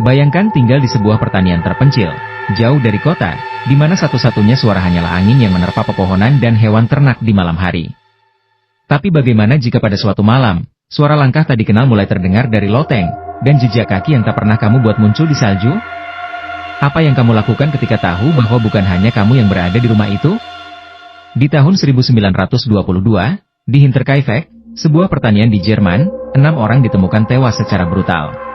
Bayangkan tinggal di sebuah pertanian terpencil, jauh dari kota, di mana satu-satunya suara hanyalah angin yang menerpa pepohonan dan hewan ternak di malam hari. Tapi bagaimana jika pada suatu malam, suara langkah tak dikenal mulai terdengar dari loteng, dan jejak kaki yang tak pernah kamu buat muncul di salju? Apa yang kamu lakukan ketika tahu bahwa bukan hanya kamu yang berada di rumah itu? Di tahun 1922, di Hinterkaifeck, sebuah pertanian di Jerman, 6 orang ditemukan tewas secara brutal.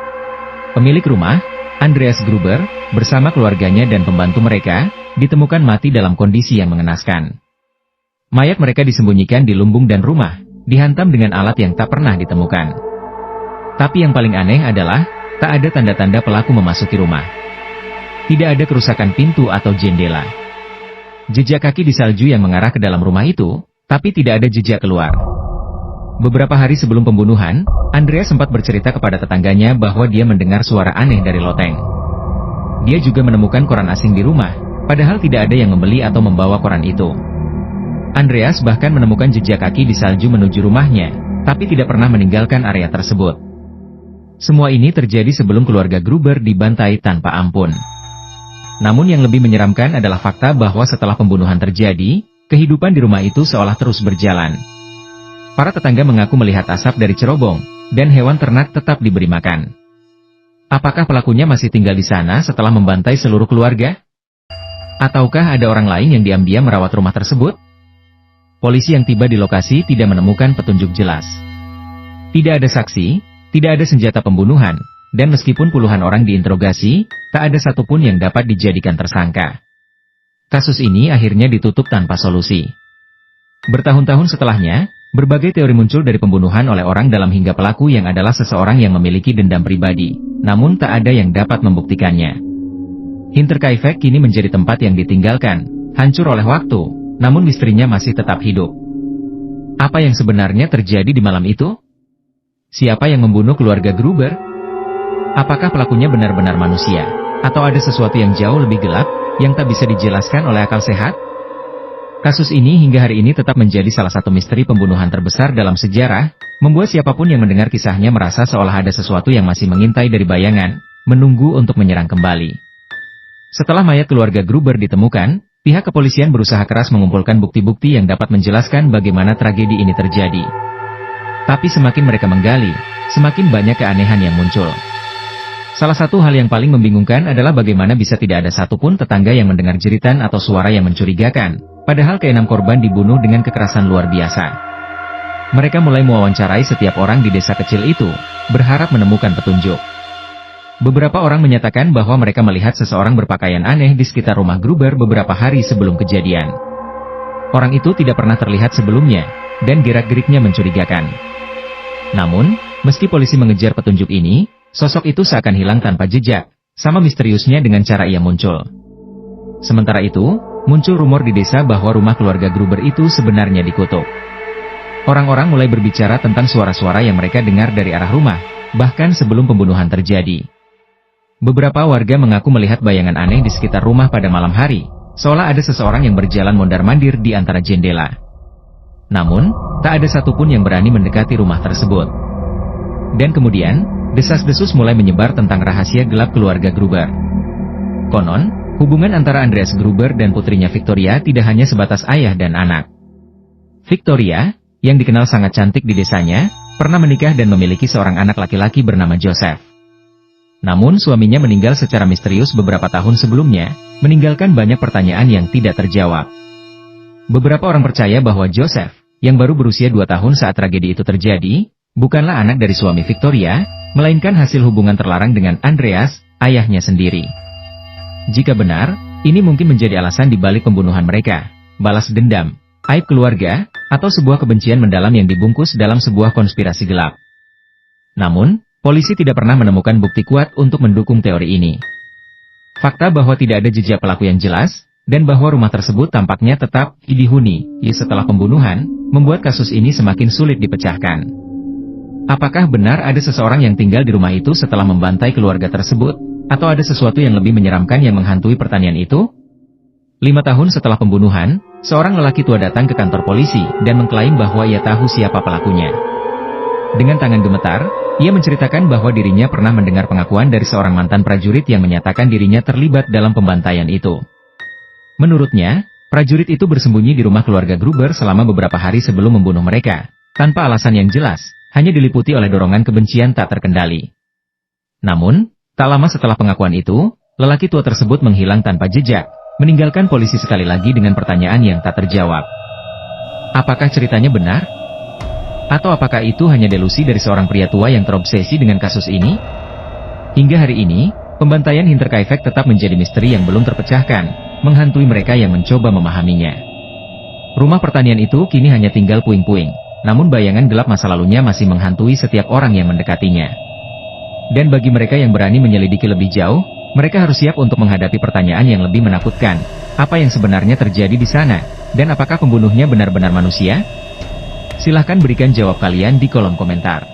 Pemilik rumah, Andreas Gruber, bersama keluarganya dan pembantu mereka, ditemukan mati dalam kondisi yang mengenaskan. Mayat mereka disembunyikan di lumbung dan rumah, dihantam dengan alat yang tak pernah ditemukan. Tapi yang paling aneh adalah, tak ada tanda-tanda pelaku memasuki rumah. Tidak ada kerusakan pintu atau jendela. Jejak kaki di salju yang mengarah ke dalam rumah itu, tapi tidak ada jejak keluar. Beberapa hari sebelum pembunuhan, Andreas sempat bercerita kepada tetangganya bahwa dia mendengar suara aneh dari loteng. Dia juga menemukan koran asing di rumah, padahal tidak ada yang membeli atau membawa koran itu. Andreas bahkan menemukan jejak kaki di salju menuju rumahnya, tapi tidak pernah meninggalkan area tersebut. Semua ini terjadi sebelum keluarga Gruber dibantai tanpa ampun. Namun yang lebih menyeramkan adalah fakta bahwa setelah pembunuhan terjadi, kehidupan di rumah itu seolah terus berjalan. Para tetangga mengaku melihat asap dari cerobong, dan hewan ternak tetap diberi makan. Apakah pelakunya masih tinggal di sana setelah membantai seluruh keluarga? Ataukah ada orang lain yang diam-diam merawat rumah tersebut? Polisi yang tiba di lokasi tidak menemukan petunjuk jelas. Tidak ada saksi, tidak ada senjata pembunuhan, dan meskipun puluhan orang diinterogasi, tak ada satupun yang dapat dijadikan tersangka. Kasus ini akhirnya ditutup tanpa solusi. Bertahun-tahun setelahnya, berbagai teori muncul dari pembunuhan oleh orang dalam hingga pelaku yang adalah seseorang yang memiliki dendam pribadi, namun tak ada yang dapat membuktikannya. Hinterkaifeck kini menjadi tempat yang ditinggalkan, hancur oleh waktu, namun misterinya masih tetap hidup. Apa yang sebenarnya terjadi di malam itu? Siapa yang membunuh keluarga Gruber? Apakah pelakunya benar-benar manusia? Atau ada sesuatu yang jauh lebih gelap, yang tak bisa dijelaskan oleh akal sehat? Kasus ini hingga hari ini tetap menjadi salah satu misteri pembunuhan terbesar dalam sejarah, membuat siapapun yang mendengar kisahnya merasa seolah ada sesuatu yang masih mengintai dari bayangan, menunggu untuk menyerang kembali. Setelah mayat keluarga Gruber ditemukan, pihak kepolisian berusaha keras mengumpulkan bukti-bukti yang dapat menjelaskan bagaimana tragedi ini terjadi. Tapi semakin mereka menggali, semakin banyak keanehan yang muncul. Salah satu hal yang paling membingungkan adalah bagaimana bisa tidak ada satupun tetangga yang mendengar jeritan atau suara yang mencurigakan, padahal keenam korban dibunuh dengan kekerasan luar biasa. Mereka mulai mewawancarai setiap orang di desa kecil itu, berharap menemukan petunjuk. Beberapa orang menyatakan bahwa mereka melihat seseorang berpakaian aneh di sekitar rumah Gruber beberapa hari sebelum kejadian. Orang itu tidak pernah terlihat sebelumnya, dan gerak-geriknya mencurigakan. Namun, meski polisi mengejar petunjuk ini, sosok itu seakan hilang tanpa jejak, sama misteriusnya dengan cara ia muncul. Sementara itu, muncul rumor di desa bahwa rumah keluarga Gruber itu sebenarnya dikutuk. Orang-orang mulai berbicara tentang suara-suara yang mereka dengar dari arah rumah, bahkan sebelum pembunuhan terjadi. Beberapa warga mengaku melihat bayangan aneh di sekitar rumah pada malam hari, seolah ada seseorang yang berjalan mondar-mandir di antara jendela. Namun, tak ada satupun yang berani mendekati rumah tersebut. Dan kemudian, desas-desus mulai menyebar tentang rahasia gelap keluarga Gruber. Konon, hubungan antara Andreas Gruber dan putrinya Victoria tidak hanya sebatas ayah dan anak. Victoria, yang dikenal sangat cantik di desanya, pernah menikah dan memiliki seorang anak laki-laki bernama Joseph. Namun suaminya meninggal secara misterius beberapa tahun sebelumnya, meninggalkan banyak pertanyaan yang tidak terjawab. Beberapa orang percaya bahwa Joseph, yang baru berusia 2 tahun saat tragedi itu terjadi, bukanlah anak dari suami Victoria, melainkan hasil hubungan terlarang dengan Andreas, ayahnya sendiri. Jika benar, ini mungkin menjadi alasan dibalik pembunuhan mereka, balas dendam, aib keluarga, atau sebuah kebencian mendalam yang dibungkus dalam sebuah konspirasi gelap. Namun, polisi tidak pernah menemukan bukti kuat untuk mendukung teori ini. Fakta bahwa tidak ada jejak pelaku yang jelas, dan bahwa rumah tersebut tampaknya tetap dihuni setelah pembunuhan, membuat kasus ini semakin sulit dipecahkan. Apakah benar ada seseorang yang tinggal di rumah itu setelah membantai keluarga tersebut, atau ada sesuatu yang lebih menyeramkan yang menghantui pertanian itu? 5 tahun setelah pembunuhan, seorang lelaki tua datang ke kantor polisi dan mengklaim bahwa ia tahu siapa pelakunya. Dengan tangan gemetar, ia menceritakan bahwa dirinya pernah mendengar pengakuan dari seorang mantan prajurit yang menyatakan dirinya terlibat dalam pembantaian itu. Menurutnya, prajurit itu bersembunyi di rumah keluarga Gruber selama beberapa hari sebelum membunuh mereka, tanpa alasan yang jelas, hanya diliputi oleh dorongan kebencian tak terkendali. Namun, tak lama setelah pengakuan itu, lelaki tua tersebut menghilang tanpa jejak, meninggalkan polisi sekali lagi dengan pertanyaan yang tak terjawab. Apakah ceritanya benar? Atau apakah itu hanya delusi dari seorang pria tua yang terobsesi dengan kasus ini? Hingga hari ini, pembantaian Hinterkaifeck tetap menjadi misteri yang belum terpecahkan, menghantui mereka yang mencoba memahaminya. Rumah pertanian itu kini hanya tinggal puing-puing, namun bayangan gelap masa lalunya masih menghantui setiap orang yang mendekatinya. Dan bagi mereka yang berani menyelidiki lebih jauh, mereka harus siap untuk menghadapi pertanyaan yang lebih menakutkan. Apa yang sebenarnya terjadi di sana? Dan apakah pembunuhnya benar-benar manusia? Silahkan berikan jawab kalian di kolom komentar.